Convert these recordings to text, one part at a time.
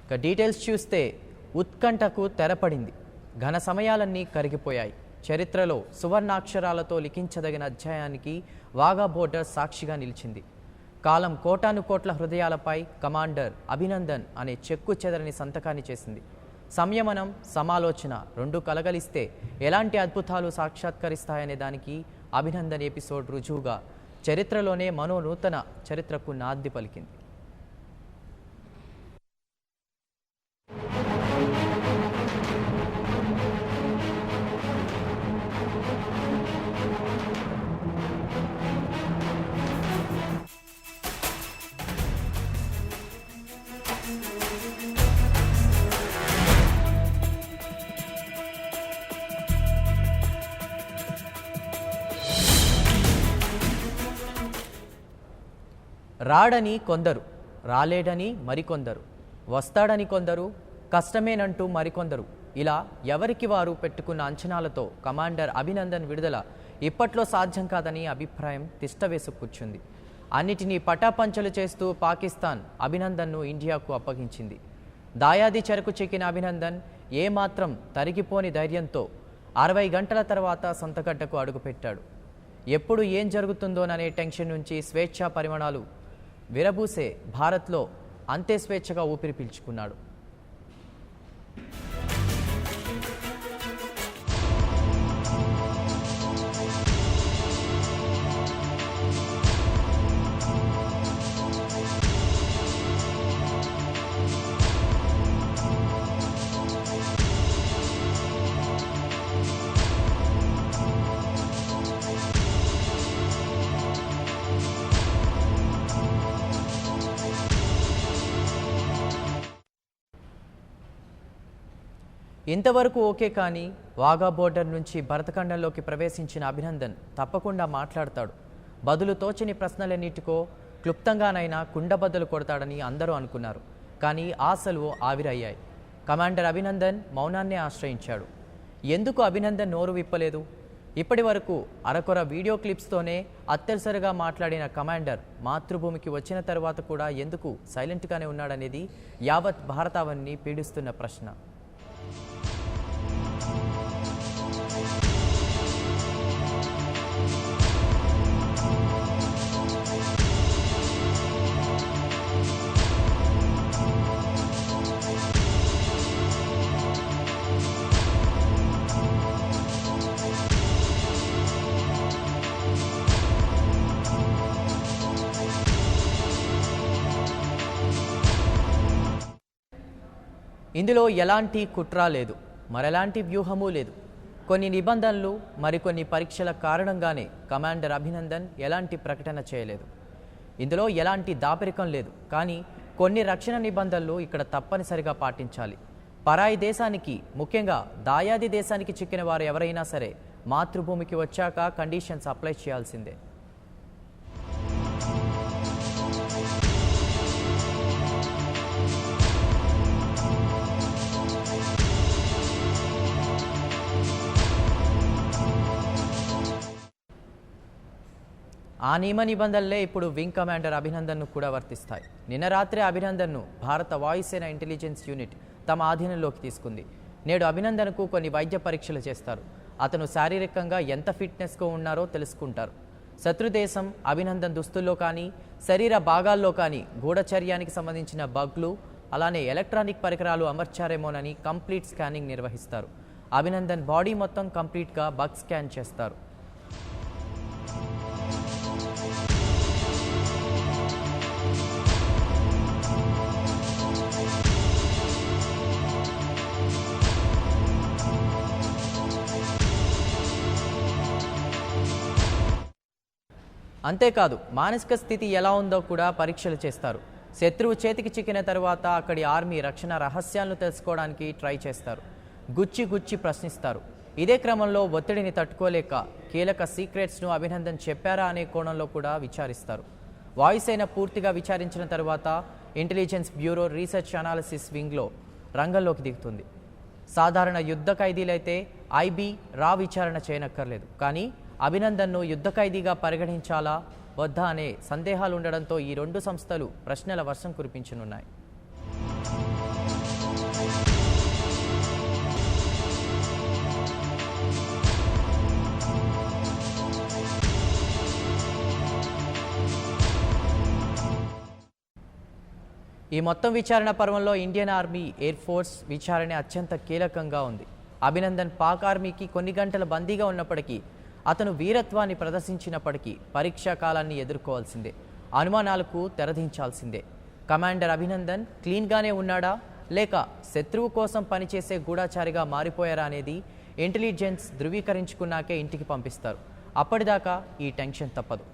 ఇక డీటెయిల్స్ చూస్తే ఉత్కంఠకు తెరపడింది. ఘన సమయాలన్నీ కరిగిపోయాయి. చరిత్రలో సువర్ణాక్షరాలతో లిఖించదగిన అధ్యాయానికి వాఘా బోర్డర్ సాక్షిగా నిలిచింది. కాలం కోటాను కోట్ల హృదయాలపై కమాండర్ అభినందన్ అనే చెక్కు చెదరని సంతకాన్ని చేసింది. సంయమనం, సమాలోచన రెండు కలగలిస్తే ఎలాంటి అద్భుతాలు సాక్షాత్కరిస్తాయనే దానికి అభినందన్ ఎపిసోడ్ రుజువుగా చరిత్రలోనే మనోనూతన చరిత్రకు నాంది పలికింది. రాడని కొందరు, రాలేడని మరికొందరు, వస్తాడని కొందరు, కష్టమేనంటూ మరికొందరు, ఇలా ఎవరికి వారు పెట్టుకున్న అంచనాలతో కమాండర్ అభినందన్ విడుదల ఇప్పట్లో సాధ్యం కాదని అభిప్రాయం తిష్టవేసు కూర్చుంది. అన్నిటినీ పటాపంచలు చేస్తూ పాకిస్తాన్ అభినందన్ను ఇండియాకు అప్పగించింది. దాయాది చెరకు చెక్కిన అభినందన్ ఏమాత్రం తరిగిపోని ధైర్యంతో 60 గంటల తర్వాత సొంతగడ్డకు అడుగుపెట్టాడు. ఎప్పుడు ఏం జరుగుతుందోననే టెన్షన్ నుంచి స్వేచ్ఛా పరిమాణాలు విరబూసే భారత్లో అంతే స్వేచ్ఛగా ఊపిరి పీల్చుకున్నాడు. ఇంతవరకు ఓకే, కానీ వాఘా బోర్డర్ నుంచి భరతఖండంలోకి ప్రవేశించిన అభినందన్ తప్పకుండా మాట్లాడతాడు. బదులు తోచని ప్రశ్నలన్నిటికో క్లుప్తంగానైనా కుండబద్దలు కొడతాడని అందరూ అనుకున్నారు. కానీ ఆశలు ఆవిరయ్యాయి. కమాండర్ అభినందన్ మౌనాన్నే ఆశ్రయించాడు. ఎందుకు అభినందన్ నోరు విప్పలేదు? ఇప్పటి వరకు అరకొర వీడియో క్లిప్స్తోనే అత్తెసరిగా మాట్లాడిన కమాండర్ మాతృభూమికి వచ్చిన తర్వాత కూడా ఎందుకు సైలెంట్గానే ఉన్నాడనేది యావత్ భారతావన్ని పీడిస్తున్న ప్రశ్న. ఇందులో ఎలాంటి కుట్ర లేదు, మరెలాంటి వ్యూహమూ లేదు. కొన్ని నిబంధనలు, మరికొన్ని పరీక్షల కారణంగానే కమాండర్ అభినందన్ ఎలాంటి ప్రకటన చేయలేదు. ఇందులో ఎలాంటి దాపరికం లేదు. కానీ కొన్ని రక్షణ నిబంధనలు ఇక్కడ తప్పనిసరిగా పాటించాలి. పరాయి దేశానికి, ముఖ్యంగా దాయాది దేశానికి చిక్కిన వారు ఎవరైనా సరే మాతృభూమికి వచ్చాక కండిషన్స్ అప్లై చేయాల్సిందే. ఆ నియమ నిబంధనలే ఇప్పుడు వింగ్ కమాండర్ అభినందన్ను కూడా వర్తిస్తాయి. నిన్న రాత్రే అభినందన్ను భారత వాయుసేన ఇంటెలిజెన్స్ యూనిట్ తమ ఆధీనంలోకి తీసుకుంది. నేడు అభినందన్కు కొన్ని వైద్య పరీక్షలు చేస్తారు. అతను శారీరకంగా ఎంత ఫిట్నెస్గా ఉన్నారో తెలుసుకుంటారు. శత్రుదేశం అభినందన్ దుస్తుల్లో కానీ, శరీర భాగాల్లో కానీ గూఢచర్యానికి సంబంధించిన బగ్లు, అలానే ఎలక్ట్రానిక్ పరికరాలు అమర్చారేమోనని కంప్లీట్ స్కానింగ్ నిర్వహిస్తారు. అభినందన్ బాడీ మొత్తం కంప్లీట్గా బగ్ స్కాన్ చేస్తారు. అంతేకాదు, మానసిక స్థితి ఎలా ఉందో కూడా పరీక్షలు చేస్తారు. శత్రువు చేతికి చిక్కిన తర్వాత అక్కడి ఆర్మీ రక్షణ రహస్యాలను తెలుసుకోవడానికి ట్రై చేస్తారు. గుచ్చి ప్రశ్నిస్తారు. ఇదే క్రమంలో ఒత్తిడిని తట్టుకోలేక కీలక సీక్రెట్స్ను అభినందన్ చెప్పారా అనే కోణంలో కూడా విచారిస్తారు. వాయుసేన పూర్తిగా విచారించిన తర్వాత ఇంటెలిజెన్స్ బ్యూరో రీసెర్చ్ అనాలిసిస్ వింగ్లో రంగంలోకి దిగుతుంది. సాధారణ యుద్ధ ఖైదీలైతే ఐబీ రా విచారణ చేయనక్కర్లేదు. కానీ అభినందన్ను యుద్ధ ఖైదీగా పరిగణించాలా వద్దా అనే సందేహాలు ఉండడంతో ఈ రెండు సంస్థలు ప్రశ్నల వర్షం కురిపించనున్నాయి. ఈ మొత్తం విచారణ పర్వంలో ఇండియన్ ఆర్మీ ఎయిర్ ఫోర్స్ విచారణ అత్యంత కీలకంగా ఉంది. అభినందన్ పాక్ ఆర్మీకి కొన్ని గంటల బందీగా ఉన్నప్పటికీ, అతను వీరత్వాన్ని ప్రదర్శించినప్పటికీ పరీక్షా కాలాన్ని ఎదుర్కోవాల్సిందే, అనుమానాలకు తెరదించాల్సిందే. కమాండర్ అభినందన్ క్లీన్గానే ఉన్నాడా లేక శత్రువు కోసం పనిచేసే గూఢాచారిగా మారిపోయారా అనేది ఇంటెలిజెన్స్ ధృవీకరించుకున్నాకే ఇంటికి పంపిస్తారు. అప్పటిదాకా ఈ టెన్షన్ తప్పదు.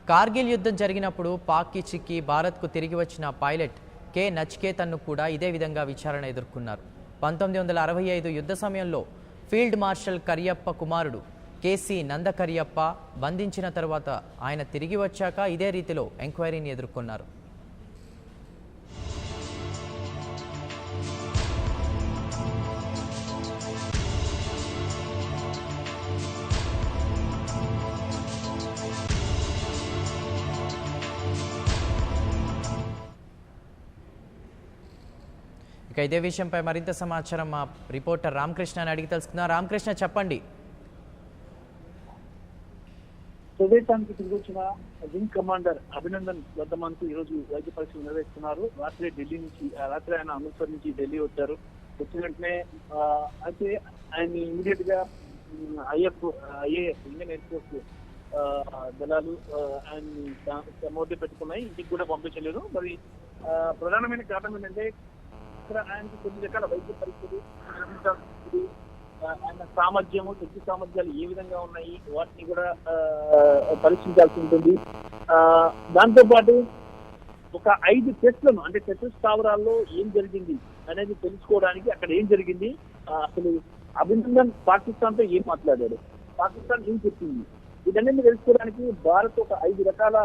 కార్గిల్ యుద్ధం జరిగినప్పుడు పాక్కి చిక్కి భారత్కు తిరిగి వచ్చిన పైలట్ కె నచికేతన్ను కూడా ఇదే విధంగా విచారణ ఎదుర్కొన్నారు. 1965 యుద్ధ సమయంలో ఫీల్డ్ మార్షల్ కరియప్ప కుమారుడు కేసీ నందకరియప్ప బంధించిన తర్వాత ఆయన తిరిగి వచ్చాక ఇదే రీతిలో ఎంక్వైరీని ఎదుర్కొన్నారు. ఇక ఇదే విషయంపై మరింత సమాచారం మా రిపోర్టర్ రామకృష్ణ అడిగి తెలుసుకుందాం. రామకృష్ణ, చెప్పండి. స్వదేశానికి తిరిగి వచ్చిన వింగ్ కమాండర్ అభినందన్ వర్ధమాన్కు ఈ రోజు వైద్య పరీక్షలు నిర్వహిస్తున్నారు. రాత్రి ఆయన అమృత్సర్ నుంచి ఢిల్లీ వచ్చారు. వచ్చిన వెంటనే అయితే ఆయన ఇమీడియట్ గా ఐఏఎఫ్ ఇండియన్ ఎయిర్ ఫోర్స్ దళాలు ఆయన మోదీ పెట్టుకున్నాయి. ఇంటికి కూడా పంపించలేదు. మరి ప్రధానమైన కారణం ఏంటంటే ఇక్కడ ఆయనకి కొన్ని రకాల వైద్య పరీక్షలు, ఆయన సామర్థ్యము, శక్తి సామర్థ్యాలు ఏ విధంగా ఉన్నాయి వాటిని కూడా పరీక్షించాల్సి ఉంటుంది. దాంతో పాటు ఒక 5 టెస్టులను, అంటే టెస్ట్ స్థావరాల్లో ఏం జరిగింది అనేది తెలుసుకోవడానికి, అక్కడ ఏం జరిగింది, అసలు అభినందన్ పాకిస్తాన్ తో ఏం మాట్లాడాడు, పాకిస్తాన్ ఏం చెప్పింది, వీటన్నింటినీ తెలుసుకోవడానికి భారత్ ఒక 5 రకాల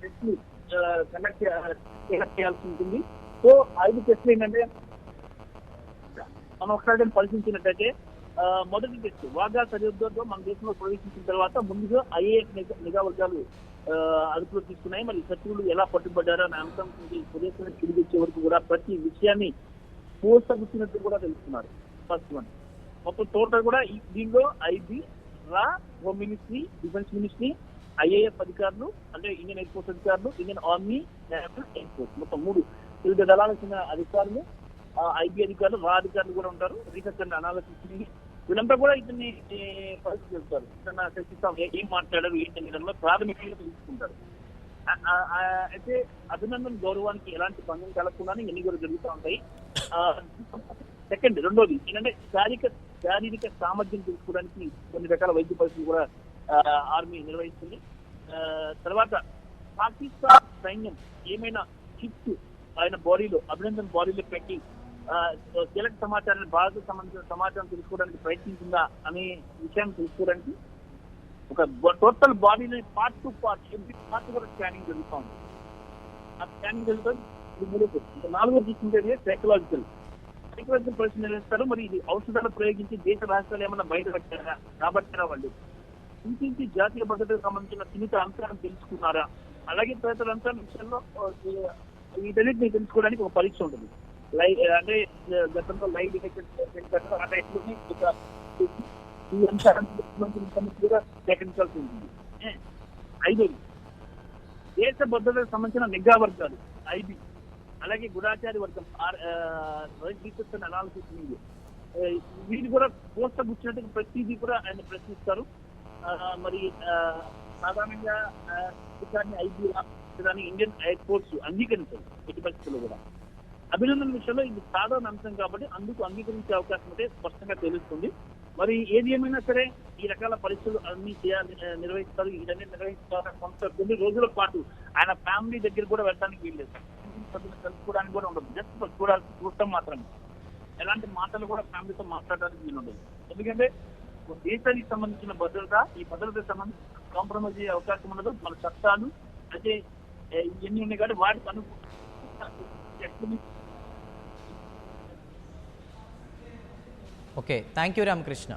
టెస్టులు కండక్ట్ చేయాల్సి ఉంటుంది. సో 5 టెస్టులు ఏంటంటే, మనం ఒకసారి పరిశీలించినట్టయితే మొదటి టెస్ట్ వాఘా సరిహద్దుతో మన దేశంలో ప్రవేశించిన తర్వాత ముందుగా ఐఏఎఫ్ నిఘా వర్గాలు అదుపులో తీసుకున్నాయి. మరి శత్రువులు ఎలా పట్టుబడ్డారో అనే అంశం ప్రదేశానికి తిరిగి వచ్చే వరకు కూడా ప్రతి విషయాన్ని పోసగుచ్చినట్టు కూడా తెలుసుకున్నారు. ఫస్ట్ వన్ మొత్తం టోటల్ కూడా దీనిలో ఐబీ, రా, home ministry, defence ministry, IAF అధికారులు, అంటే ఇండియన్ ఎయిర్ ఫోర్స్ అధికారులు, Indian army, national air force, మొత్తం 3 వివిధ దళాలకు చెందిన అధికారులు, ఐబీ అధికారులు, రా అధికారులు కూడా ఉంటారు. రీసెర్చ్ అండ్ అనాలిసిస్ వీళ్ళంతా కూడా ఇతన్ని పరిశీలిస్తారు. ఏం మాట్లాడారు ఏంటనే ప్రాథమికంగా తెలుసుకుంటారు. అయితే అభినందన్ గౌరవానికి ఎలాంటి భంగం కలగకుండా ఎన్ని కూడా జరుగుతూ ఉంటాయి. రెండోది ఏంటంటే శారీరక సామర్థ్యం తెలుసుకోవడానికి కొన్ని రకాల వైద్య పరీక్షలు కూడా ఆర్మీ నిర్వహిస్తుంది. తర్వాత పాకిస్తాన్ సైన్యం ఏమైనా చిప్స్ ఆయన బాడీలో, అభినందన్ బాడీలో పెట్టి కీలక సమాచారాన్ని, భారతకు సంబంధించిన సమాచారం తెలుసుకోవడానికి ప్రయత్నించిందా అనే విషయాన్ని తెలుసుకోవడానికి ఒక టోటల్ బాడీని part to part, every part కూడా స్కానింగ్ జరుగుతూ ఉంది. ఆ స్కానింగ్ జరుగుతుంది. ఇది 4వ తీసుకుంటే సైకలాజికల్ పరిస్థితి నిర్వహిస్తారు. మరి ఇది ఔషధాలు ప్రయోగించి దేశ రహస్యాలు ఏమైనా బయటపడ్డారా, రాబట్టారా, వాళ్ళు ఇంటింటి జాతీయ భద్రతకు సంబంధించిన సున్నిత అంశాలను తెలుసుకున్నారా, అలాగే తదితర అంశాల విషయంలో వీటన్నిటిని తెలుసుకోవడానికి ఒక పరీక్ష ఉంటుంది. అంటే గతంలో లై డిటెక్టర్ ఆ టైప్లోనే ఈ అంశాలను కూడా సేకరించాల్సి ఉంటుంది. 5వది దేశ భద్రతకు సంబంధించిన నిఘా వర్గాలు, ఐబీ, అలాగే గూఢాచారి వర్గం, రీసెర్చ్ అండ్ అనాలిసిస్, వీళ్ళు కూడా పోస్టర్ గుచ్చినట్టు ప్రతిదీ కూడా ఆయన ప్రశ్నిస్తారు. మరి సాధారణంగా ఐబీ, ఇండియన్ ఎయిర్ ఫోర్స్ అంగీకరించారు ఎట్టి పరిస్థితుల్లో కూడా. అభినందన విషయంలో ఇది సాధారణ అంశం కాబట్టి అందుకు అంగీకరించే అవకాశం అయితే స్పష్టంగా తెలుస్తుంది. మరి ఏది ఏమైనా సరే ఈ రకాల పరీక్షలు అన్ని నిర్వహిస్తారు. ఇవన్నీ నిర్వహిస్తారు. కొన్ని రోజుల పాటు ఆయన ఫ్యామిలీ దగ్గర కూడా వెళ్ళడానికి వీల్లేదు, కలుసుకోవడానికి కూడా ఉండదు. జస్ట్ చూడటం మాత్రమే, ఎలాంటి మాటలు కూడా ఫ్యామిలీతో మాట్లాడడానికి వీలు ఉండదు. ఎందుకంటే దేశానికి సంబంధించిన భద్రత, ఈ భద్రతకు సంబంధించి కాంప్రమైజ్ అయ్యే అవకాశం ఉండదు. మన చట్టాలు అయితే ఇవన్నీ ఉన్నాయి కాబట్టి వాటికి అనుకూలంగా. Okay, thank you Ramakrishna.